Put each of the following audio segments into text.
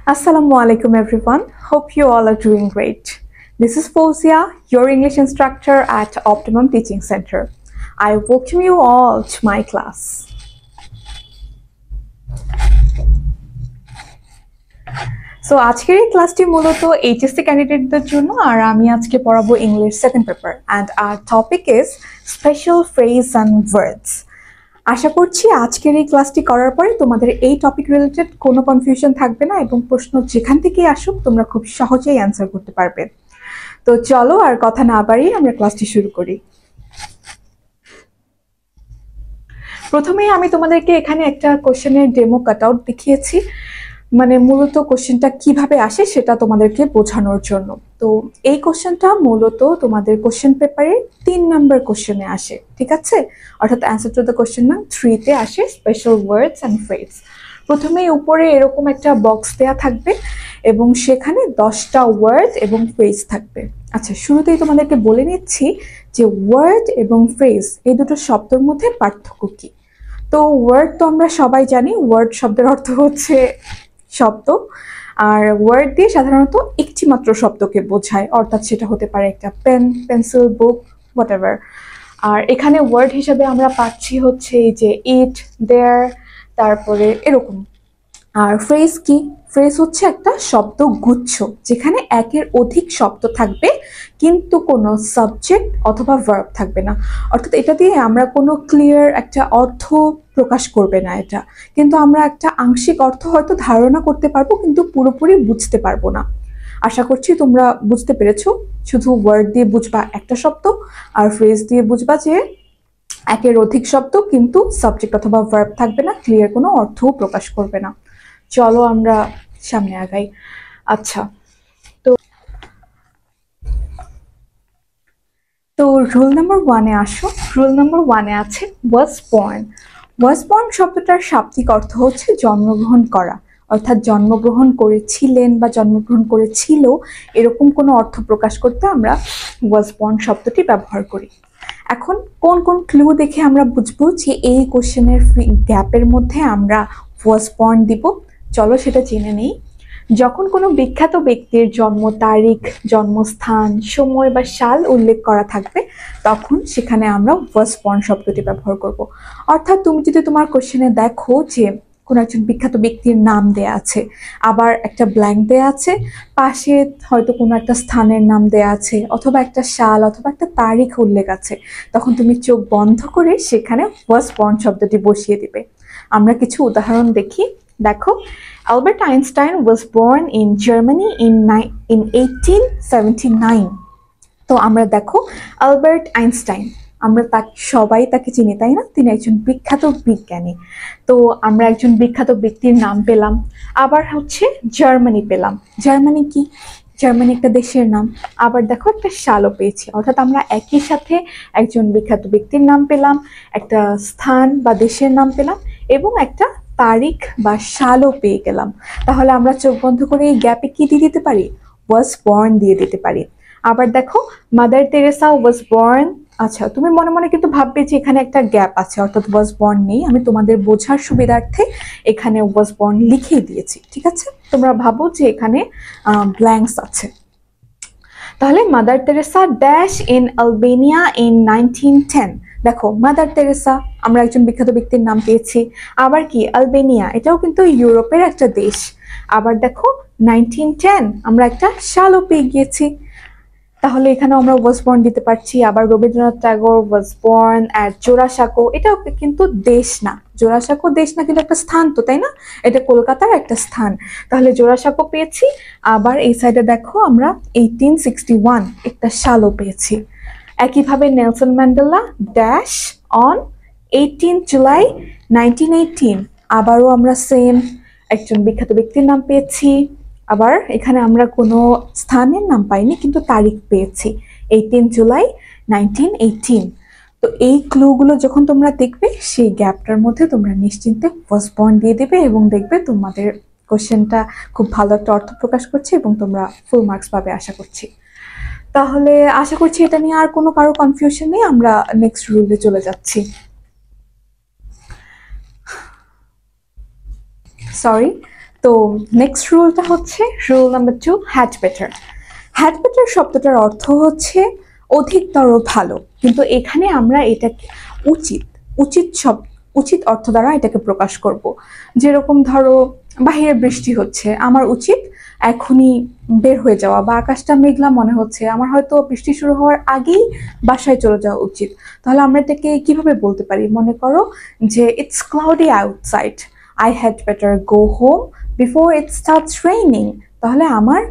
Assalamu alaikum everyone. Hope you all are doing great. This is Fozia, your English instructor at Optimum Teaching Center. I welcome you all to my class. So আজকের এই ক্লাসটি মূলত HSC ক্যান্ডিডেটদের জন্য আর আমি আজকে পড়াবো English second paper and our topic is special phrase and words. আশা করছি আজকের এই ক্লাসটি করার পরে তোমাদের এই টপিক রিলেটেড কোনো কনফিউশন থাকবে না এবং প্রশ্ন যেখান থেকেই আসুক তোমরা খুব সহজেই অ্যান্সার করতে পারবে। তো চলো আর কথা না বাড়িয়ে আমরা ক্লাসটি শুরু করি। প্রথমেই আমি তোমাদেরকে এখানে একটা কোশ্চেনের ডেমো কাটআউট দেখিয়েছি, মানে মূলত কোশ্চেনটা কিভাবে আসে সেটা তোমাদেরকে বোঝানোর জন্য। তো এই কোশ্চেনটা মূলত তোমাদের কোশ্চেন পেপারে 3 নাম্বার কোশ্চেনে আসে, ঠিক আছে? অর্থাৎ answer to the question number 3 তে আসে স্পেশাল ওয়ার্ডস অ্যান্ড ফ্রেজ। প্রথমেই উপরে এরকম একটা বক্স দেয়া থাকবে এবং সেখানে 10টা ওয়ার্ড এবং ফ্রেজ থাকবে। আচ্ছা, শুরুতেই তোমাদেরকে বলে নিচ্ছি যে ওয়ার্ড এবং ফ্রেজ এই দুটো শব্দের মধ্যে পার্থক্য কি। তো ওয়ার্ড তো আমরা সবাই জানি, ওয়ার্ড শব্দের অর্থ হচ্ছে শব্দ, আর ওয়ার্ড দিয়ে সাধারণত একটি মাত্র শব্দকে বোঝায়, অর্থাৎ সেটা হতে পারে একটা পেন, পেন্সিল, বুক, হোয়াটএভার। আর এখানে ওয়ার্ড হিসেবে আমরা পাচ্ছি হচ্ছে এই যে ইট, দেয়ার, তারপরে এরকম। আর ফ্রেজ কি? ফ্রেজ হচ্ছে একটা শব্দ গুচ্ছ যেখানে একের অধিক শব্দ থাকবে কিন্তু কোনো সাবজেক্ট অথবা ভার্ব থাকবে না, অর্থাৎ এটা দিয়ে আমরা কোনো ক্লিয়ার একটা অর্থ প্রকাশ করবে না এটা, কিন্তু আমরা একটা আংশিক অর্থ হয়তো ধারণা করতে পারবো কিন্তু পুরোপুরি বুঝতে পারবো না। আশা করছি তোমরা বুঝতে পেরেছো। শুধু ওয়ার্ড দিয়ে বুঝবা একটা শব্দ আর ফ্রেজ দিয়ে বুঝবা যে একের অধিক শব্দ কিন্তু সাবজেক্ট অথবা ভার্ব থাকবে না, ক্লিয়ার কোনো অর্থও প্রকাশ করবে না। চলো আমরা সামনে আগাই। আচ্ছা, তো রুল নাম্বার 1-এ আসো। রুল নাম্বার 1-এ আছে ওয়াজ বর্ন। ওয়াজ বর্ন শব্দটার শাব্দিক অর্থ হচ্ছে জন্মগ্রহণ করা, অর্থাৎ জন্মগ্রহণ করেছিলেন বা জন্মগ্রহণ করেছিল এরকম কোনো অর্থ প্রকাশ করতে আমরা ওয়াজ বর্ন শব্দটি ব্যবহার করি। এখন কোন কোন ক্লু দেখে আমরা বুঝবো যে এই কোশ্চেনের গ্যাপের মধ্যে আমরা ওয়াজ বর্ন দিব? চলো সেটা জেনে নেই। যখন কোনো বিখ্যাত ব্যক্তির জন্ম তারিখ, জন্মস্থান, সময় বা সাল উল্লেখ করা থাকবে তখন সেখানে আমরা ওয়াজ বর্ন শব্দটি ব্যবহার করব। অর্থাৎ তুমি যদি তোমার কোশ্চেনে দেখো যে কোনো একজন বিখ্যাত ব্যক্তির নাম দেয়া আছে, আবার একটা ব্ল্যাঙ্ক দেয়া আছে, পাশে হয়তো কোনো একটা স্থানের নাম দেয়া আছে, অথবা একটা সাল অথবা একটা তারিখ উল্লেখ আছে, তখন তুমি চোখ বন্ধ করে সেখানে ওয়াজ বর্ন শব্দটি বসিয়ে দিবে। আমরা কিছু উদাহরণ দেখি। দেখো, Albert Einstein was born in Germany in 1879. তো আমরা দেখো আলবার্ট আইনস্টাইন, আমরা সবাই তাকে চিনি, তাই না? তিনি একজন বিখ্যাত বিজ্ঞানী। তো আমরা একজন বিখ্যাত ব্যক্তির নাম পেলাম, আবার হচ্ছে জার্মানি পেলাম। জার্মানি কি? জার্মানি একটা দেশের নাম। আবার দেখো একটা সালও পেয়েছি, অর্থাৎ আমরা একই সাথে একজন বিখ্যাত ব্যক্তির নাম পেলাম, একটা স্থান বা দেশের নাম পেলাম এবং একটা তারিখ বা সালও পেয়ে গেলাম। তাহলে আমরা চোখ বন্ধ করে এই গ্যাপে কি দিয়ে দিতে পারি? ওয়াজ বর্ন দিয়ে দিতে পারি। আবার দেখো, মাদার তেরেসা ওয়াজ বর্ন। আচ্ছা, তুমি মনে মনে কিন্তু ভাববে যে এখানে একটা গ্যাপ আছে, অর্থাৎ ওয়াজ বর্ন নেই। আমি তোমাদের বোঝার সুবিধার্থে এখানে ওয়াজ বর্ন লিখে দিয়েছি, ঠিক আছে? তোমরা ভাবো যে এখানে ব্ল্যাঙ্কস আছে। তাহলে mother Teresa dash in Albania in 1910। দেখো, মাদার তেরেসা, আমরা একজন বিখ্যাত ব্যক্তির নাম পেয়েছি। আবার কি? আলবেনিয়া, এটাও কিন্তু ইউরোপের একটা দেশ। আবার দেখো 1910, আমরা একটা সালও পেয়ে গিয়েছি। তাহলে এখানেও আমরা ওয়াজ বর্ন দিতে পারছি। আবার Rabindranath Tagore was born at Jorasanko, এটাও কিন্তু দেশ না। জোড়াসাঁকো দেশ না, কিন্তু একটা স্থান তো, তাই না? এটা কলকাতার একটা স্থান। তাহলে জোড়াসাঁকো পেয়েছি। আবার এই সাইডে দেখো আমরা 1861 একটা সালও পেয়েছি। একইভাবে Nelson Mandela dash on 18 July 1918, আবারও আমরা সেম একজন বিখ্যাত ব্যক্তির নাম পেয়েছি। আবার এখানে আমরা কোনো স্থানের নাম পাইনি কিন্তু তারিখ পেয়েছি, 18 জুলাই 1918। তো এই ক্লুগুলো যখন তোমরা দেখবে সেই গ্যাপটার মধ্যে তোমরা নিশ্চিন্তে ওয়াজ বর্ন দিয়ে দেবে এবং দেখবে তোমাদের কোশ্চেনটা খুব ভালো একটা অর্থ প্রকাশ করছে এবং তোমরা ফুল মার্কস পাবে আশা করছি। তাহলে আশা করছি এটা নিয়ে আর কোনো কারো কনফিউশন নেই। আমরা নেক্সট রুলে চলে যাচ্ছি। সরি, তো নেক্সট রুলটা হচ্ছে rule number 2, had better. Had better শব্দটার অর্থ হচ্ছে অধিকতর ভালো, কিন্তু এখানে আমরা এটাকে উচিত উচিত উচিত অর্থ দ্বারা এটাকে প্রকাশ করব। যেরকম ধরো বাহিরে বৃষ্টি হচ্ছে, আমার উচিত এখনই বের হয়ে যাওয়া, বা আকাশটা মেঘলা মনে হচ্ছে, আমার হয়তো বৃষ্টি শুরু হওয়ার আগেই বাসায় চলে যাওয়া উচিত। তাহলে আমরা এটাকে কিভাবে বলতে পারি? মনে করো যে it's cloudy outside, I had better go home before it starts raining. তাহলে আমার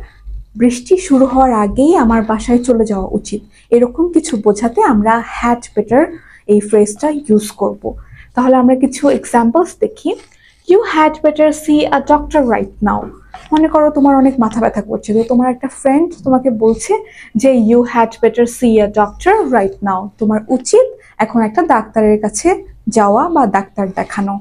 বৃষ্টি শুরু হওয়ার আগেই আমার বাসায় চলে যাওয়া উচিত। এরকম কিছু বোঝাতে আমরা হ্যাড বেটার এই ফ্রেজটা ইউজ করব। তাহলে আমরা কিছু এক্সাম্পলস দেখি। You had better see a doctor right now. মনে করো তোমার অনেক মাথা ব্যথা করছে, তো তোমার একটা ফ্রেন্ড তোমাকে বলছে যে you had better see a doctor right now, তোমার উচিত এখন একটা ডাক্তারের কাছে যাওয়া বা ডাক্তার দেখানো।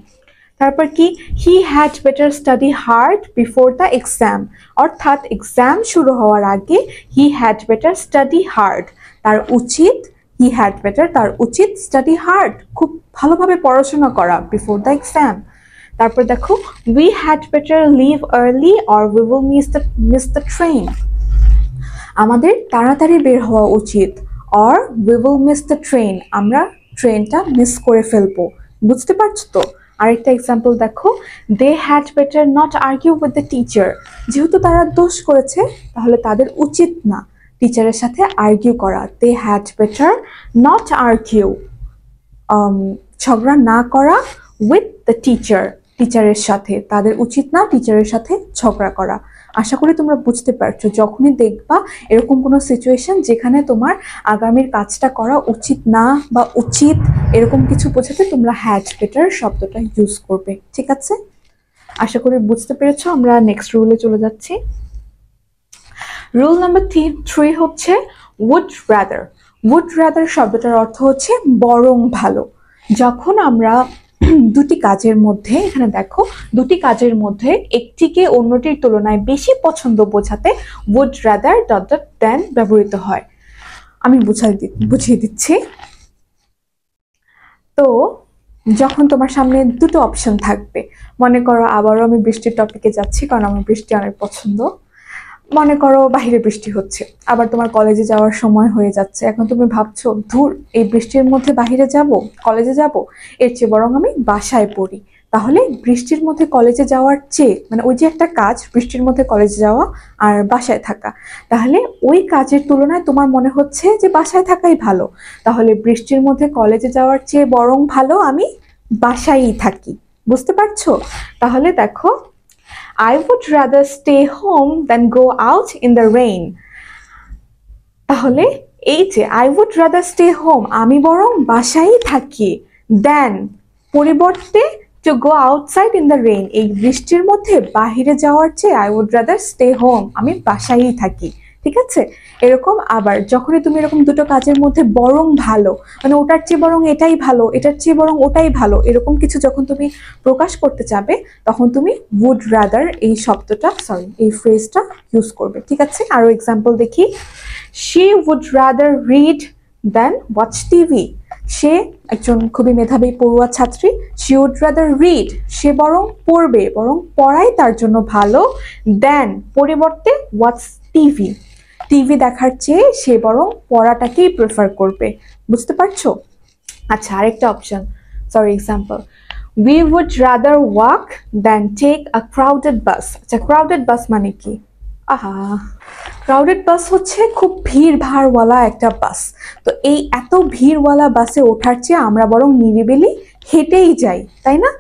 তারপর কি, he had better study hard before the exam, অর্থাৎ এক্সাম শুরু হওয়ার আগে he had better study hard, তার উচিত হি হ্যাড বেটার তার উচিত স্টাডি হার্ড, খুব ভালোভাবে পড়াশোনা করা বিফোর দ্য এক্সাম। তারপর দেখো, we had better leave early or we will miss the train, আমাদের তাড়াতাড়ি বের হওয়া উচিত, or we will miss the train, আমরা ট্রেনটা মিস করে ফেলবো। বুঝতে পারছো তো? আরেকটা এক্সাম্পল দেখো, they had better not argue with the teacher, যেহেতু তারা দোষ করেছে তাহলে তাদের উচিত না টিচারের সাথে আর্কিউ করা। দে হ্যাড বেটার নট আর্কিউ, ঝগড়া না করা, উইথ দ্য টিচার, টিচারের সাথে, তাদের উচিত না টিচারের সাথে ঝগড়া করা। আশা করি তোমরা বুঝতে পারছো। যখনই দেখবা এরকম কোনো সিচুয়েশন যেখানে তোমার আগামীর কাজটা করা উচিত না বা উচিত এরকম কিছু বোঝাতে তোমরা হ্যাড বেটার শব্দটা ইউজ করবে। ঠিক আছে, আশা করি বুঝতে পেরেছো। আমরা নেক্সট রুলে চলে যাচ্ছি। রুল নাম্বার 3 হচ্ছে উড রাদার। উড রাদার শব্দটার অর্থ হচ্ছে বরং ভালো। যখন আমরা দুটি কাজের মধ্যে, এখানে দেখো দুটি কাজের মধ্যে একটিকে অন্যটির তুলনায় বেশি পছন্দ বোঝাতে উড রাদার ডট ডট দেন ব্যবহৃত হয়। আমি বুঝিয়ে দিচ্ছি। তো যখন তোমার সামনে দুটো অপশন থাকবে, মনে করো আবারও আমি বৃষ্টির টপিকে যাচ্ছি কারণ আমার বৃষ্টি অনেক পছন্দ। মনে করো বাহিরে বৃষ্টি হচ্ছে, আবার তোমার কলেজে যাওয়ার সময় হয়ে যাচ্ছে, এখন তুমি ভাবছো ধুর এই বৃষ্টির মধ্যে বাহিরে যাব, কলেজে যাব, এর চেয়ে বরং আমি বাসায় পড়ি। তাহলে বৃষ্টির মধ্যে কলেজে যাওয়ার চেয়ে, মানে ওই যে একটা কাজ বৃষ্টির মধ্যে কলেজে যাওয়া আর বাসায় থাকা, তাহলে ওই কাজের তুলনায় তোমার মনে হচ্ছে যে বাসায় থাকাই ভালো, তাহলে বৃষ্টির মধ্যে কলেজে যাওয়ার চেয়ে বরং ভালো আমি বাসায়ই থাকি। বুঝতে পারছো? তাহলে দেখো, I would rather stay home than go out in the rain. তাহলে এই যে I would rather stay home, আমি বরং বাসায় থাকি, than পরিবর্তে to go outside in the rain, এই বৃষ্টির মধ্যে বাহিরে যাওয়ার চেয়ে I would rather stay home, আমি বাসায়ই থাকি। ঠিক আছে, এরকম আবার যখনই তুমি এরকম দুটো কাজের মধ্যে বরং ভালো, মানে ওটার চেয়ে বরং এটাই ভালো, এটার চেয়ে বরং ওটাই ভালো, এরকম কিছু যখন তুমি প্রকাশ করতে চাবে তখন তুমি would rather এই শব্দটা, এই ফ্রেজটা ইউজ করবে। ঠিক আছে, আরো এক্সাম্পল দেখি। she would rather read than watch TV, সে একজন খুবই মেধাবী পড়ুয়া ছাত্রী, she would rather read, সে বরং পড়বে, বরং পড়াই তার জন্য ভালো, than পরিবর্তে watch TV, টিভি দেখার চেয়ে সে বরং পড়াটাকেই প্রেফার করবে। বুঝতে পারছো? আচ্ছা, আরেকটা option, example, we would rather walk than take a crowded bus. আচ্ছা, crowded bus মানে কি? ক্রাউডেড বাস হচ্ছে খুব ভিড় ভাড়ওয়ালা একটা বাস। তো এই এত ভিড়ওয়ালা বাসে ওঠার চেয়ে আমরা বরং নিরিবিলি হেঁটেই যাই, তাই না?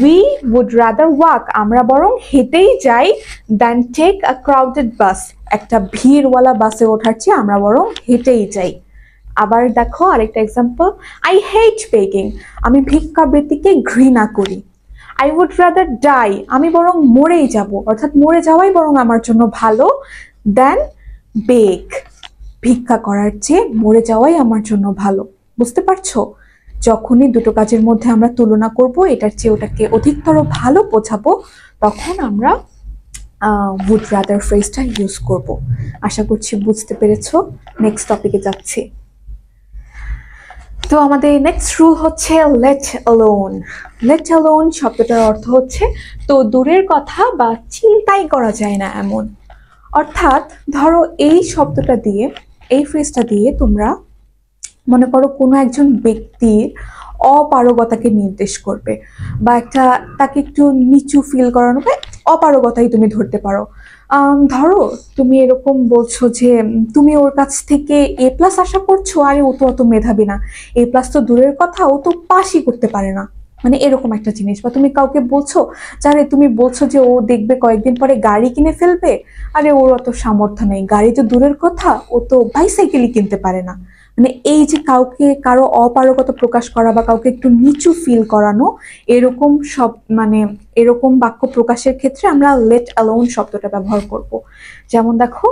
we would rather walk, আমরা বরং হেঁটেই যাই, than take a crowded bus, একটা ভিড়ওয়ালা বাসে ওঠার চেয়ে আমরা বরং হেঁটেই যাই। আবার দেখো আরেকটা এক্সাম্পল, I hate begging, আমি ভিক্ষাবৃত্তিকে ঘৃণা করি। I would rather die, আমি বরং মরেই যাব, অর্থাৎ মরে যাওয়াই বরং আমার জন্য ভালো, than beg, ভিক্ষা করার চেয়ে মরে যাওয়াই আমার জন্য ভালো। বুঝতে পারছো? যখনই দুটো কাজের মধ্যে আমরা তুলনা করব, এটার চেয়ে ওটাকে অধিকতর ভালো বোঝাবো, তখন আমরা would rather ফ্রেজটা ইউজ করব। আশা করছি বুঝতে পেরেছো। নেক্সট টপিকে যাচ্ছি। তো আমাদের নেক্সট রুল হচ্ছে লেট অ্যালোন। লেট অ্যালোন শব্দটার অর্থ হচ্ছে তো দূরের কথা বা চিন্তাই করা যায় না এমন। অর্থাৎ ধরো এই শব্দটা দিয়ে, এই ফ্রেজটা দিয়ে তোমরা মনে করো কোনো একজন ব্যক্তির অপারগতাকে নির্দেশ করবে, বা একটা তাকে একটু নিচু ফিল করানো, বা অপারগতাই তুমি ধরতে পারো। ধরো তুমি এরকম বলছো যে তুমি ওর কাছ থেকে এ প্লাস আশা করছো, আরে ও তো অত মেধাবী না, এ প্লাস তো দূরের কথা, ও তো পাসই করতে পারে না, মানে এরকম একটা জিনিস। বা তুমি কাউকে বলছো যারে তুমি বলছো যে ও দেখবে কয়েকদিন পরে গাড়ি কিনে ফেলবে, আরে ওর অত সামর্থ্য নেই, গাড়ি তো দূরের কথা, ও তো বাইসাইকেলই কিনতে পারে না। মানে এই যে কাউকে কারো অপারগতা প্রকাশ করা বা কাউকে একটু নিচু ফিল করানো, এরকম সব মানে এরকম বাক্য প্রকাশের ক্ষেত্রে আমরা লেট অ্যালোন শব্দটা ব্যবহার করব। যেমন দেখো,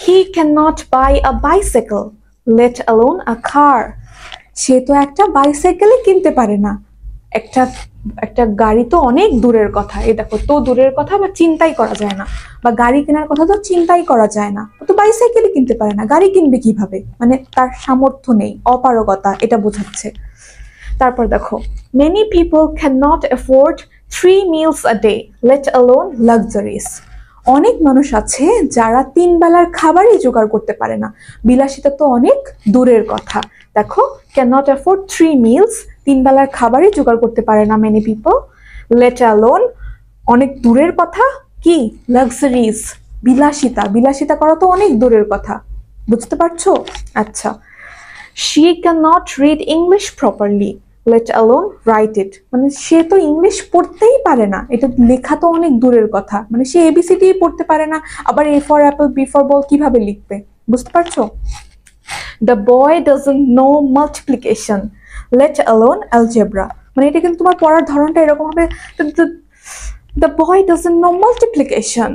he can not buy a bicycle let alone a car. সে তো একটা বাইসাইকেলই কিনতে পারে না, একটা একটা গাড়ি তো অনেক দূরের কথা। এই দেখো, তো দূরের কথা বা চিন্তাই করা যায় না, বা গাড়ি কেনার কথা তো চিন্তাই করা যায় না, ও তো বাইসাইকেলই কিনতে পারে না, গাড়ি কিনবে কিভাবে, মানে তার সামর্থ্য নেই, অপারগতা এটা বোঝাচ্ছে। তারপর দেখো, many people can not afford 3 meals a day let alone luxuries। অনেক মানুষ আছে যারা 3 বেলার খাবারই জোগাড় করতে পারে না, বিলাসিতা তো অনেক দূরের কথা। দেখো, ক্যান নট অ্যাফোর্ড 3 meals, 3 বেলার খাবারই জোগাড় করতে পারে না মেনি পিপল, লেট অ্যালোন অনেক দূরের কথা কি, লাক্সারিজ বিলাসিতা, বিলাসিতা করা তো অনেক দূরের কথা। বুঝতে পারছো? আচ্ছা, she cannot read English properly let alone write it। মানে সে তো ইংলিশ পড়তেই পারে না, এটা লেখা তো অনেক দূরের কথা, মানে সে এবিসিডি পড়তে পারে না, আবার A for apple B for ball কিভাবে লিখবে। বুঝতে পারছো? the boy doesn't know multiplication let alone algebra। মানে এটা কিন্তু তোমার পড়ার ধরনটা এরকম হবে, the boy doesn't know multiplication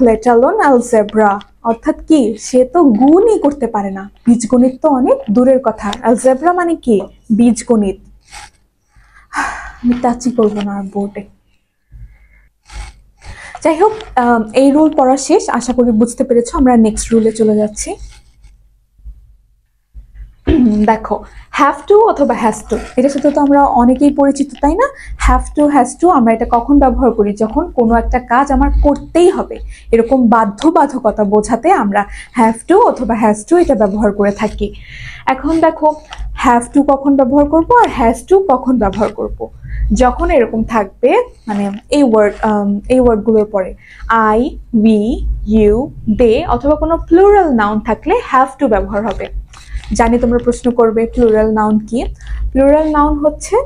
let alone algebra। অর্থাৎ কি, সে তো গুণই করতে পারে না, বীজগণিত তো অনেক দূরের কথা। algebra মানে কি, বীজগণিত। আমি টাচই করবো না আর বোর্ডে। যাই হোক, এই রুল পড়া শেষ, আশা করি বুঝতে পেরেছো। আমরা নেক্সট রুলে চলে যাচ্ছি। দেখো, হ্যাভ টু অথবা হ্যাজ টু, এটার সাথে তো আমরা অনেকেই পরিচিত, তাই না? হ্যাভ টু, হ্যাজ টু আমরা এটা কখন ব্যবহার করি, যখন কোনো একটা কাজ আমার করতেই হবে, এরকম বাধ্যবাধকতা বোঝাতে আমরা হ্যাভ টু অথবা হ্যাজ টু এটা ব্যবহার করে থাকি। এখন দেখো, হ্যাভ টু কখন ব্যবহার করব আর হ্যাজ টু কখন ব্যবহার করব। যখন এরকম থাকবে, মানে এই ওয়ার্ডগুলোর পরে আই, উই, ইউ, দে অথবা কোনো প্লুরাল নাউন থাকলে হ্যাভ টু ব্যবহার হবে। জানি তোমরা প্রশ্ন করবে প্লুরাল নাউন কি। প্লুরাল নাউন হচ্ছে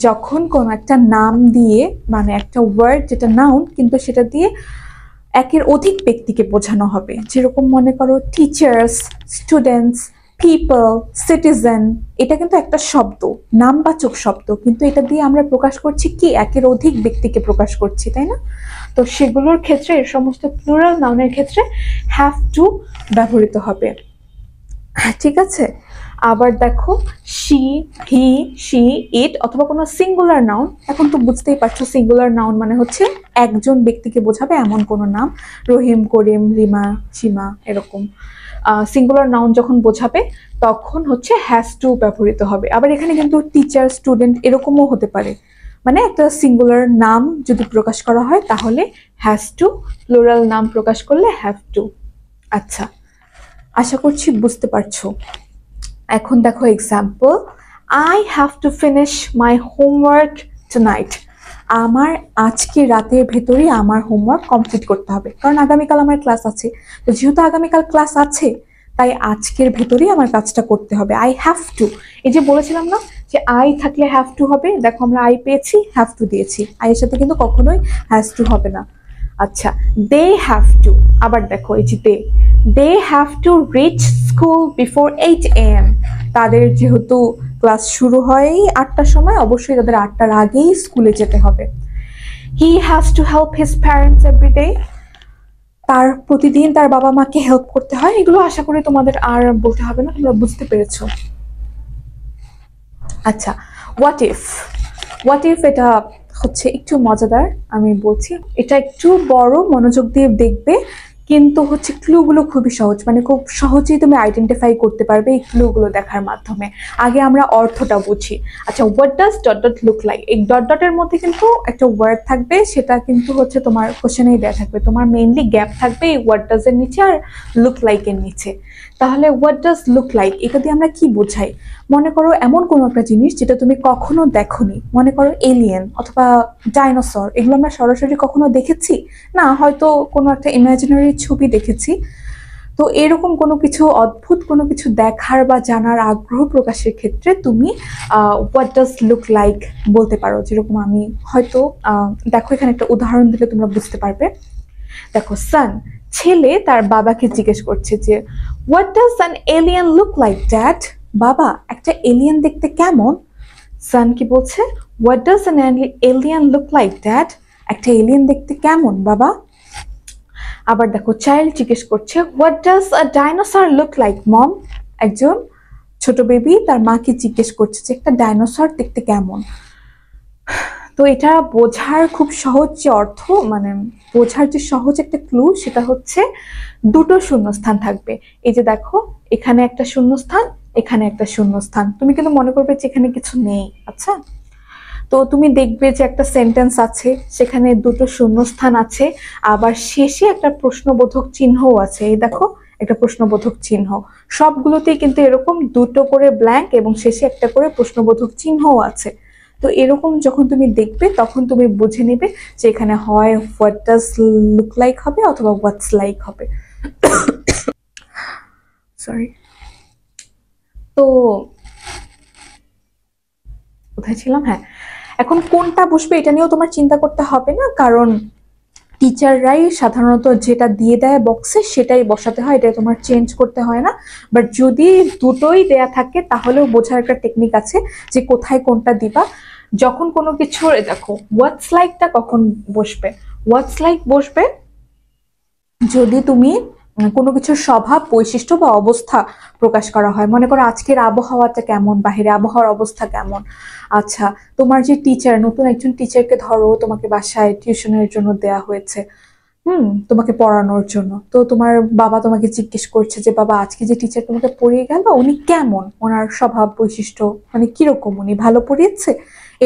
যখন কোনো একটা নাম দিয়ে, মানে একটা ওয়ার্ড যেটা নাউন কিন্তু সেটা দিয়ে একের অধিক ব্যক্তিকে বোঝানো হবে। যেরকম মনে করো টিচার্স, স্টুডেন্টস, পিপল, সিটিজেন, এটা কিন্তু একটা শব্দ, নামবাচক শব্দ, কিন্তু এটা দিয়ে আমরা প্রকাশ করছি কি, একের অধিক ব্যক্তিকে প্রকাশ করছি, তাই না? তো সেগুলোর ক্ষেত্রে, এই সমস্ত প্লুরাল নাউনের ক্ষেত্রে হ্যাভ টু ব্যবহৃত হবে। ঠিক আছে। আবার দেখো, শি, হি, শি, ইট অথবা কোনো সিঙ্গুলার নাউন। এখন তো বুঝতেই পারছো সিঙ্গুলার নাউন মানে হচ্ছে একজন ব্যক্তিকে বোঝাবে এমন কোনো নাম, রহিম, করিম, রিমা, সীমা, এরকম সিঙ্গুলার নাউন যখন বোঝাবে তখন হচ্ছে হ্যাজ টু ব্যবহৃত হবে। আবার এখানে কিন্তু টিচার, স্টুডেন্ট এরকমও হতে পারে, মানে একটা সিঙ্গুলার নাম যদি প্রকাশ করা হয় তাহলে হ্যাজ টু, প্লুরাল নাম প্রকাশ করলে হ্যাভ টু। আচ্ছা, আশা করছি বুঝতে পারছো। এখন দেখো example, I have to finish my homework tonight. আমার আজকে রাতের ভেতরেই আমার হোমওয়ার্ক কমপ্লিট করতে হবে, কারণ আগামীকাল আমার ক্লাস আছে। তো যেহেতু আগামীকাল ক্লাস আছে, তাই আজকের ভেতরেই আমার কাজটা করতে হবে। আই হ্যাভ টু, এই যে বলেছিলাম না যে আই থাকলে হ্যাভ টু হবে, দেখো আমরা আই পেয়েছি, হ্যাভ টু দিয়েছি, আই এর সাথে কিন্তু কখনোই হ্যাজ টু হবে না। আচ্ছা, দে হ্যাভ টু, আবার দেখো এই যে they have to reach school before 8 AM। তাদের যেহেতু ক্লাস শুরু হয় 8টার সময়, অবশ্যই তাদের 8টার আগেই স্কুলে যেতে হবে। He has to help his parents every day. তার প্রতিদিন তার বাবা মাকে হেল্প করতে হয়। এগুলো আশা করি তোমাদের আর বলতে হবে না, তোমরা বুঝতে পেরেছো। আচ্ছা, হোয়াট ইফ। হোয়াট ইফ এটা হচ্ছে একটু মজাদার, আমি বলছি, এটা একটু বড়, মনোযোগ দিয়ে দেখবে, কিন্তু হচ্ছে ক্লুগুলো খুবই সহজ, মানে খুব সহজেই তুমি আইডেন্টিফাই করতে পারবে এই ক্লুগুলো দেখার মাধ্যমে। আগে আমরা অর্থটা বুঝি। আচ্ছা, what does dot dot look like, এই ডট ডটের মধ্যে কিন্তু একটা ওয়ার্ড থাকবে, সেটা কিন্তু হচ্ছে তোমার কোশ্চেনেই দেওয়া থাকবে। তোমার মেইনলি গ্যাপ থাকবে এই হোয়াট ডাজ এর নিচে আর লুক লাইক এর নিচে। তাহলে হোয়াট ডাজ লুক লাইক এটা দিয়ে আমরা কি বোঝাই? মনে করো এমন কোনো একটা জিনিস যেটা তুমি কখনো দেখোনি, মনে করো এলিয়েন অথবা ডাইনোসর, এগুলো আমরা সরাসরি কখনো দেখেছি না, হয়তো কোনো একটা ইমাজিনারি ছবি দেখেছি। তো এরকম কোনো কিছু অদ্ভুত কোনো কিছু দেখার বা জানার আগ্রহ প্রকাশের ক্ষেত্রে তুমি হোয়াট ডাজ লুক লাইক বলতে পারো। যেরকম আমি হয়তো দেখো এখানে একটা উদাহরণ দিলে তোমরা বুঝতে পারবে। দেখো, সান, ছেলে তার বাবাকে জিজ্ঞেস করছে যে what does an alien look like dad, বাবা একটা এলিয়েন দেখতে কেমন? সান কি বলছে? What does an alien look like dad, একটা এলিয়েন দেখতে কেমন বাবা? আবার দেখো, চাইল্ড জিজ্ঞেস করছে what does a dinosaur look like mom, একজন ছোট বেবি তার মাকে জিজ্ঞেস করছে যে একটা ডাইনোসর দেখতে কেমন। তো এটা বোঝার খুব সহজ যে অর্থ, মানে বোঝার যে সহজ একটা ক্লু, সেটা হচ্ছে দুটো শূন্যস্থান থাকবে। এই যে দেখো, এখানে একটা শূন্যস্থান, এখানে একটা শূন্যস্থান। তুমি কিন্তু মনে করবে যে এখানে কিছু নেই। আচ্ছা, তো তুমি দেখবে যে একটা সেন্টেন্স আছে, সেখানে দুটো শূন্যস্থান আছে, আবার শেষে একটা প্রশ্নবোধক চিহ্নও আছে। এই দেখো, একটা প্রশ্নবোধক চিহ্ন। সবগুলোতেই কিন্তু এরকম দুটো করে ব্ল্যাঙ্ক এবং শেষে একটা করে প্রশ্নবোধক চিহ্নও আছে। তো এরকম যখন তুমি দেখবে তখন তুমি বুঝে নেবে যে এখানে হয় হোয়াট ডাজ লুক লাইক হবে অথবা হোয়াটস লাইক হবে। সরি। তো কোথায় ছিলাম? হ্যাঁ, এখন কোনটা বসবে এটা নিয়েও তোমার চিন্তা করতে হবে না, কারণ টিচাররাই সাধারণত যেটা দিয়ে দেয় বক্সে সেটাই বসাতে হয়, এটা তোমার চেঞ্জ করতে হয় না। বাট যদি দুটোই দেয়া থাকে তাহলেও বোঝার একটা টেকনিক আছে যে কোথায় কোনটা দিবা। যখন কোনো কিছু, দেখো হোয়াটস লাইকটা কখন বসবে? হোয়াটস লাইক বসবে যদি তুমি কোনো কিছুর স্বভাব, বৈশিষ্ট্য বা অবস্থা প্রকাশ করা হয়। মনে করো আজকের আবহাওয়াটা কেমন, বাহিরে আবহাওয়ার অবস্থা কেমন। আচ্ছা, তোমার যে টিচার, নতুন একজন টিচারকে ধরো তোমাকে বাসায় টিউশনের জন্য দেয়া হয়েছে, তোমাকে পড়ানোর জন্য। তো তোমার বাবা তোমাকে জিজ্ঞেস করছে যে বাবা আজকে যে টিচার তোমাকে পড়িয়ে গেল উনি কেমন, ওনার স্বভাব বৈশিষ্ট্য মানে কিরকম, উনি ভালো পড়িয়েছে,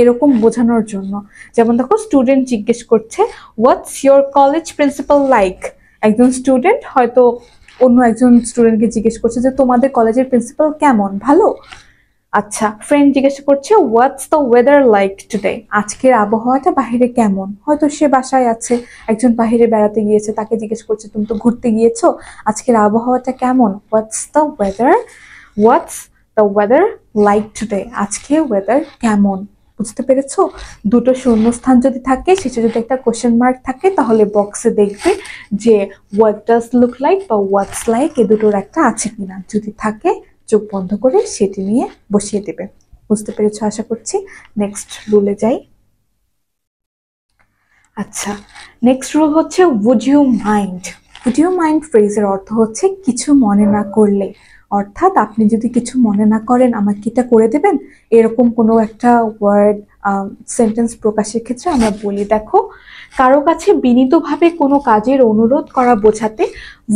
এরকম বোঝানোর জন্য। যেমন দেখো, স্টুডেন্ট জিজ্ঞেস করছে what's your college principal like, একজন স্টুডেন্ট হয়তো অন্য একজন স্টুডেন্টকে জিজ্ঞেস করছে যে তোমাদের কলেজের প্রিন্সিপাল কেমন, ভালো? আচ্ছা, ফ্রেন্ড জিজ্ঞাসা করছে what's the weather like today, আজকের আবহাওয়াটা বাহিরে কেমন। হয়তো সে বাসায় আছে, একজন বাহিরে বেড়াতে গিয়েছে, তাকে জিজ্ঞেস করছে তুমি তো ঘুরতে গিয়েছো, আজকের আবহাওয়াটা কেমন? What's the weather like today, আজকে ওয়েদার কেমন। বুঝতে পেরেছো? দুটো শূন্যস্থান যদি থাকে, শেষে যদি একটা কোশ্চেন মার্ক থাকে, তাহলে বক্সে দেখবে যে হোয়াট ডাজ লুক লাইক বা হোয়াটস লাইক এ দুটোর একটা আছে কিনা। যদি থাকে চোখ বন্ধ করে সেটি নিয়ে বসিয়ে দেবে। বুঝতে পেরেছো আশা করছি। নেক্সট রুলে যাই। আচ্ছা, নেক্সট রুল হচ্ছে would you mind. Would you mind ফ্রেজের অর্থ হচ্ছে কিছু মনে না করলে, অর্থাৎ আপনি যদি কিছু মনে না করেন আমাকে এটা করে দেবেন, এরকম কোনো একটা ওয়ার্ড সেন্টেন্স প্রকাশের ক্ষেত্রে আমরা বলি। দেখো, কারো কাছে বিনীতভাবে কোনো কাজের অনুরোধ করা বোঝাতে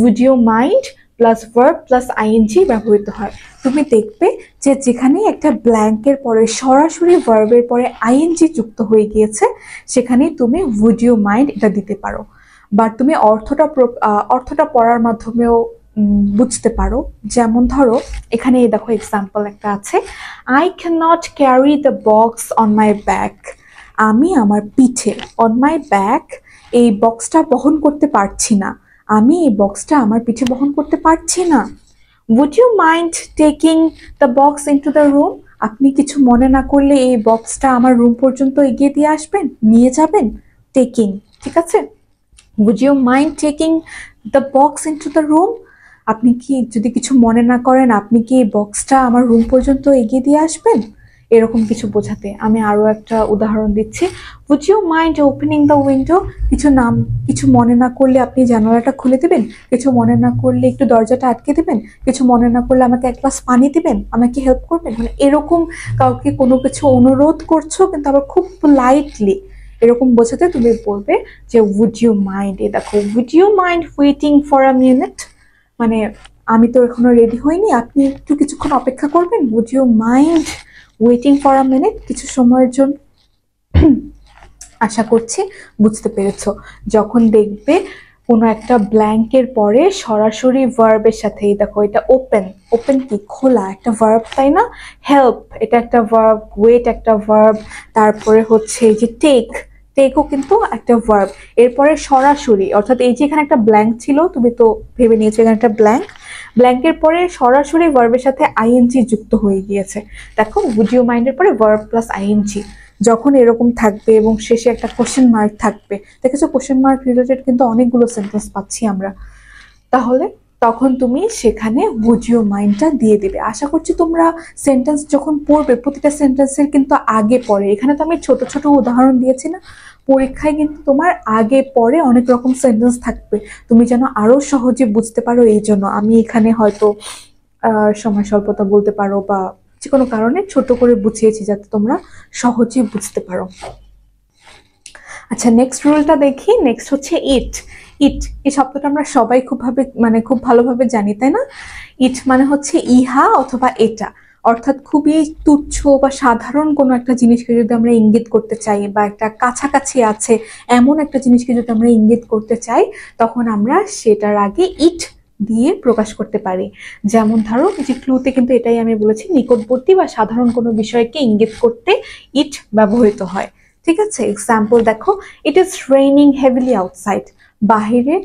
would you mind plus verb plus ING ব্যবহৃত হয়। তুমি দেখবে যে যেখানেই একটা ব্ল্যাঙ্কের পরে সরাসরি ভার্বের পরে আইএনজি যুক্ত হয়ে গিয়েছে, সেখানেই তুমি উড ইউ মাইন্ড এটা দিতে পারো। বা তুমি অর্থটা পড়ার মাধ্যমেও বুঝতে পারো। যেমন ধরো, এখানে দেখো এক্সাম্পল একটা আছে, I can not carry the box on my back, আমি আমার পিঠে, অন মাই ব্যাক, এই বক্সটা বহন করতে পারছি না, আমি এই বক্সটা আমার পিঠে বহন করতে পারছি না। Would you mind taking the box into the room, আপনি কিছু মনে না করলে এই বক্সটা আমার রুম পর্যন্ত এগিয়ে দিয়ে আসবেন, নিয়ে যাবেন। টেকিং, ঠিক আছে? Would you mind taking the box into the room, আপনি কি যদি কিছু মনে না করেন আপনি কি এই বক্সটা আমার রুম পর্যন্ত এগিয়ে দিয়ে আসবেন, এরকম কিছু বোঝাতে। আমি আরো একটা উদাহরণ দিচ্ছি। Would you mind opening the window, কিছু মনে না করলে আপনি জানালাটা খুলে দিবেন, কিছু মনে না করলে একটু দরজাটা আটকে দিবেন, কিছু মনে না করলে আমাকে এক গ্লাস পানি দিবেন, আমাকে হেল্প করবেন। মানে এরকম কাউকে কোনো কিছু অনুরোধ করছো কিন্তু আবার খুব পোলাইটলি, এরকম বোঝাতে তুমি বলবে যে উড ইউ মাইন্ড। এই দেখো, would you mind waiting for a minute, মানে আমি তো এখনো রেডি হইনি, আপনি একটু কিছুক্ষণ অপেক্ষা করবেন। Would you mind waiting for a minute, কিছু সময়ের জন্য। আশা করছি বুঝতে পেরেছো। যখন দেখবে কোনো একটা ব্ল্যাঙ্কের পরে সরাসরি ভার্বের সাথে, দেখো এটা ওপেন, ওপেন কি খোলা, একটা ভার্ব তাই না? হেল্প এটা একটা ভার্ব, ওয়েট একটা ভার্ব, তারপরে হচ্ছে এই যে টেক, টেকও কিন্তু একটা ভার্ব। এরপরে সরাসরি, অর্থাৎ এই যে এখানে একটা ব্ল্যাঙ্ক ছিল, তুমি তো ভেবে নিয়েছো এখানে একটা ব্ল্যাঙ্ক, ব্ল্যাঙ্কের পরে সরাসরি ভার্বের সাথে আইএনজি যুক্ত হয়ে গিয়েছে। দেখো উড ইউ মাইন্ডের পরে ভার্ব প্লাস আইএনজি যখন এরকম থাকবে এবং শেষে একটা কোশ্চেন মার্ক থাকবে, দেখেছো কোশ্চেন মার্ক রিলেটেড কিন্তু অনেকগুলো সেন্টেন্স পাচ্ছি আমরা, তাহলে তখন তুমি সেখানে উড ইউ মাইন্ডটা দিয়ে দিবে। আশা করছি তোমরা সেন্টেন্স যখন পড়বে প্রতিটা সেন্টেন্সের কিন্তু আগে পরে, এখানে তো আমি ছোট ছোট উদাহরণ দিয়েছি না, পরীক্ষায় কিন্তু তোমার আগে পরে অনেক রকম সেন্টেন্স থাকবে, তুমি যেন আরো সহজে বুঝতে পারো এই জন্য আমি এখানে হয়তো সময় স্বল্পতা বলতে পারো বা যে কোনো কারণে ছোট করে বুঝিয়েছি যাতে তোমরা সহজে বুঝতে পারো। আচ্ছা নেক্সট রুলটা দেখি, নেক্সট হচ্ছে ইট। ইট এই শব্দটা আমরা সবাই খুব ভালোভাবে জানি তাই না? ইট মানে হচ্ছে ইহা অথবা এটা, অর্থাৎ খুবই তুচ্ছ বা সাধারণ কোনো একটা জিনিসকে যদি আমরা ইঙ্গিত করতে চাই বা একটা কাছাকাছি আছে এমন একটা জিনিসকে যদি আমরা ইঙ্গিত করতে চাই, তখন আমরা সেটার আগে ইট দিয়ে প্রকাশ করতে পারি। যেমন ধরো যে ক্লুতে কিন্তু এটাই আমি বলেছি, নিকটবর্তী বা সাধারণ কোনো বিষয়কে ইঙ্গিত করতে ইট ব্যবহৃত হয়। ঠিক আছে, এক্সাম্পল দেখো, it is raining heavily outside, বাহিরে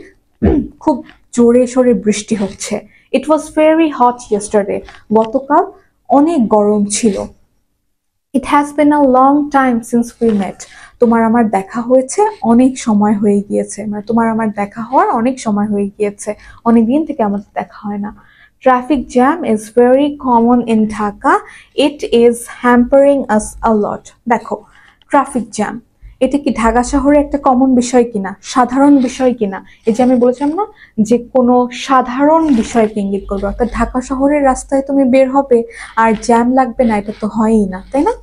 খুব জোরে সোরে বৃষ্টি হচ্ছে। It was very hot yesterday, গতকাল অনেক গরম ছিল। It has been a long time since we met, তোমার আমার দেখা হয়েছে অনেক সময় হয়ে গিয়েছে, মানে তোমার আমার দেখা হওয়ার অনেক সময় হয়ে গিয়েছে, অনেকদিন থেকে আমাদের দেখা হয় না। Traffic jam is very common in Dhaka, it is hampering us a lot. দেখো ট্রাফিক জ্যাম, এটা কি ঢাকা শহরে একটা কমন বিষয় কিনা, সাধারণ বিষয় কিনা? এই যে আমি বলেছিলাম না যে কোনো সাধারণ বিষয়কে ইঙ্গিত করবে, অর্থাৎ ঢাকা শহরের রাস্তায় তুমি বের হবে আর জ্যাম লাগবে না, এটা তো হয়ই না তাই না?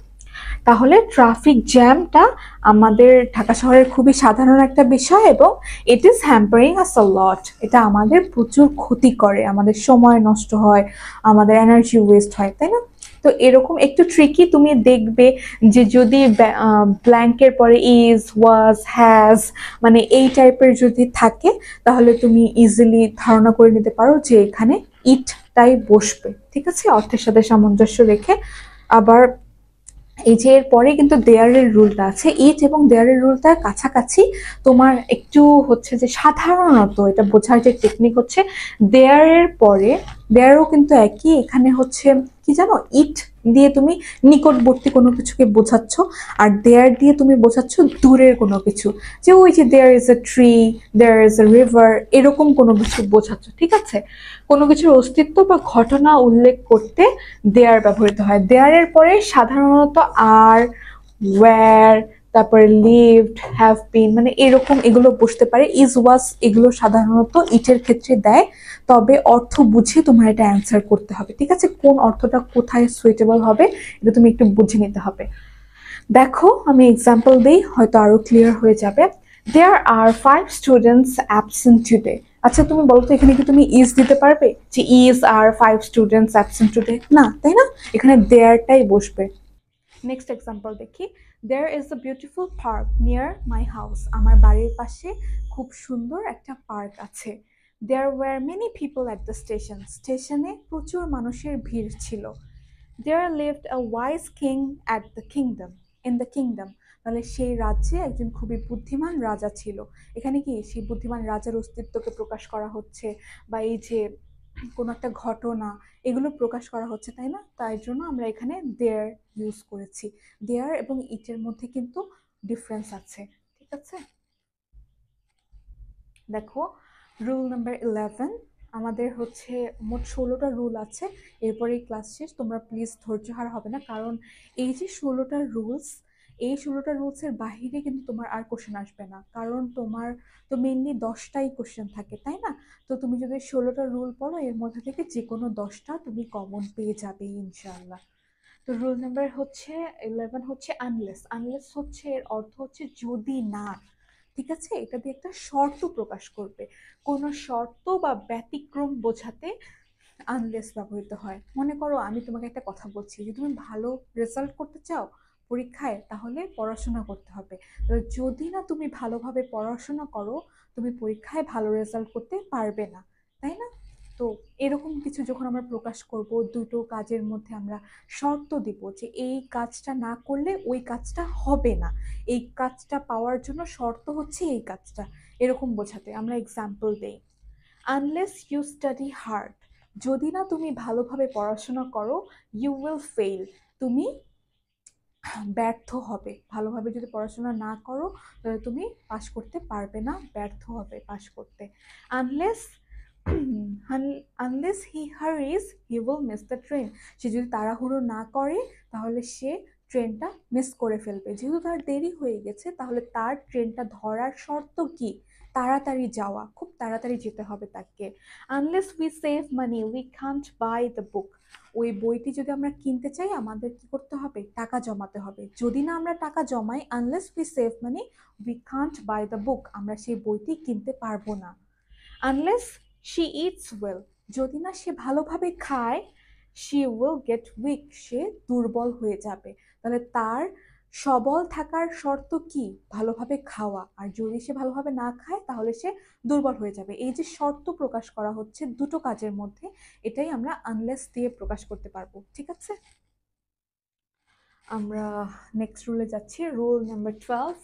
তাহলে ট্রাফিক জ্যামটা আমাদের ঢাকা শহরের খুবই সাধারণ একটা বিষয় এবং ইট ইজ হ্যাম্পারিং আস আ লট, এটা আমাদের প্রচুর ক্ষতি করে, আমাদের সময় নষ্ট হয়, আমাদের এনার্জি ওয়েস্ট হয় তাই না? তো এরকম একটু ট্রিকি, তুমি দেখবে যে যদি ব্ল্যাঙ্কের পরে ইজ, ওয়াজ, হ্যাজ মানে এই টাইপের যদি থাকে, তাহলে তুমি ইজিলি ধারণা করে নিতে পারো যে এখানে ইটটাই বসবে। ঠিক আছে, অর্থের সাথে সামঞ্জস্য রেখে। আবার এই যে এর পরে কিন্তু দেয়ারের রুলটা আছে, ইট এবং দেয়ারের রুলটার কাছাকাছি, তোমার একটু হচ্ছে যে সাধারণত এটা বোঝার যে টেকনিক হচ্ছে, দেয়ারের পরে, দেয়ারও কিন্তু একই, এখানে হচ্ছে কি জানো, ইট দিয়ে তুমি নিকটবর্তী কোনো কিছুকে বোঝাচ্ছ, আর দেয়ার দিয়ে তুমি বোঝাচ্ছ দূরের কোনো কিছু, যে ওই যে there is a tree, there is a river, এরকম কোনো কিছু বোঝাচ্ছ। ঠিক আছে, কোনো কিছুর অস্তিত্ব বা ঘটনা উল্লেখ করতে দেয়ার ব্যবহৃত হয়। দেয়ারের পরে সাধারণত আর, ওয়্যার, তারপরে লিভড, হ্যাভ বিন মানে এরকম এগুলো বসতে পারে। ইজ, ওয়াজ এগুলো সাধারণত ইটের ক্ষেত্রে দেয়, তবে অর্থ বুঝে তোমার এটা অ্যান্সার করতে হবে। ঠিক আছে, কোন অর্থটা কোথায় সুইটেবল হবে এটা তুমি একটু বুঝে নিতে হবে। দেখো আমি এক্সাম্পল দিই, হয়তো আরো ক্লিয়ার হয়ে যাবে। দেয়ার আর 5 স্টুডেন্টস অ্যাবসেন্ট টুডে। আচ্ছা তুমি বলো তো এখানে কি তুমি ইজ দিতে পারবে, যে is are 5 students absent today? না তাই না, এখানে দেয়ারটাই বসবে। নেক্সট এক্সাম্পল দেখি, there is a beautiful park near my house, আমার বাড়ির পাশে খুব সুন্দর একটা পার্ক আছে। There were many people at the station, স্টেশনে প্রচুর মানুষের ভিড় ছিল। There lived a wise king at the kingdom, in the kingdom, তাহলে সেই রাজ্যে একজন খুবই বুদ্ধিমান রাজা ছিল। এখানে কি সেই বুদ্ধিমান রাজার অস্তিত্বকে প্রকাশ করা হচ্ছে, বা এই যে কোনো একটা ঘটনা এগুলো প্রকাশ করা হচ্ছে তাই না? তাই জন্য আমরা এখানে দেয়ার ইউজ করেছি। দেয়ার এবং ইটের মধ্যে কিন্তু ডিফারেন্স আছে। ঠিক আছে, দেখো রুল নাম্বার 11, আমাদের হচ্ছে মোট 16টা রুল আছে, এরপরেই ক্লাস শেষ। তোমরা প্লিজ ধৈর্য হারা হবে না, কারণ এই যে 16টা রুলস, এই 16টা রুলসের বাহিরে কিন্তু তোমার আর কোশ্চেন আসবে না, কারণ তোমার তো মেনলি 10টাই কোশ্চেন থাকে তাই না? তো তুমি যদি 16টা রুল পড়ো এর মধ্যে থেকে যে কোনো 10টা তুমি কমন পেয়ে যাবে ইনশাআল্লাহ। তো রুল নাম্বার হচ্ছে 11 হচ্ছে আনলেস। আনলেস হচ্ছে এর অর্থ হচ্ছে যদি না, ঠিক আছে? এটা দিয়ে একটা শর্ত প্রকাশ করবে, কোনো শর্ত বা ব্যতিক্রম বোঝাতে আনলেস ব্যবহৃত হয়। মনে করো আমি তোমাকে একটা কথা বলছি যে তুমি ভালো রেজাল্ট করতে চাও পরীক্ষায়, তাহলে পড়াশোনা করতে হবে। তো যদি না তুমি ভালোভাবে পড়াশোনা করো, তুমি পরীক্ষায় ভালো রেজাল্ট করতে পারবে না, তাই না? তো এরকম কিছু যখন আমরা প্রকাশ করব, দুটো কাজের মধ্যে আমরা শর্ত দিব যে এই কাজটা না করলে ওই কাজটা হবে না, এই কাজটা পাওয়ার জন্য শর্ত হচ্ছে এই কাজটা, এরকম বোঝাতে আমরা এক্সাম্পল দেই। আনলেস ইউ স্টাডি হার্ড, যদি না তুমি ভালোভাবে পড়াশোনা করো, ইউ উইল ফেল, তুমি ব্যর্থ হবে। ভালোভাবে যদি পড়াশোনা না করো তাহলে তুমি পাশ করতে পারবে না, ব্যর্থ হবে পাশ করতে। Unless unless he hurries he will miss the train, সে যদি তাড়াহুড়ো না করে তাহলে সে ট্রেনটা মিস করে ফেলবে। যেহেতু তার দেরি হয়ে গেছে, তাহলে তার ট্রেনটা ধরার শর্ত কি? তাড়াতাড়ি যাওয়া, খুব তাড়াতাড়ি যেতে হবে তাকে। Unless we save money we can't by the book, ওই বইটি যদি আমরা কিনতে চাই আমাদের কি করতে হবে? টাকা জমাতে হবে। যদি না আমরা টাকা জমাই, unless we save money we can't by the book, আমরা সেই বইটি কিনতে পারবো না। আনলেস শি ইটস ওয়েল, যদি না সে ভালোভাবে খায়, শি উইল গেট উইক, সে দুর্বল হয়ে যাবে। তাহলে তার সবল থাকার শর্ত কি? ভালোভাবে খাওয়া। আর যদি সে ভালোভাবে না খায় তাহলে সে দুর্বল হয়ে যাবে। এই যে শর্ত প্রকাশ করা হচ্ছে দুটো কাজের মধ্যে, এটাই আমরা আনলেস দিয়ে প্রকাশ করতে পারবো, ঠিক আছে? আমরা নেক্সট রুলে যাচ্ছি, রুল নাম্বার 12।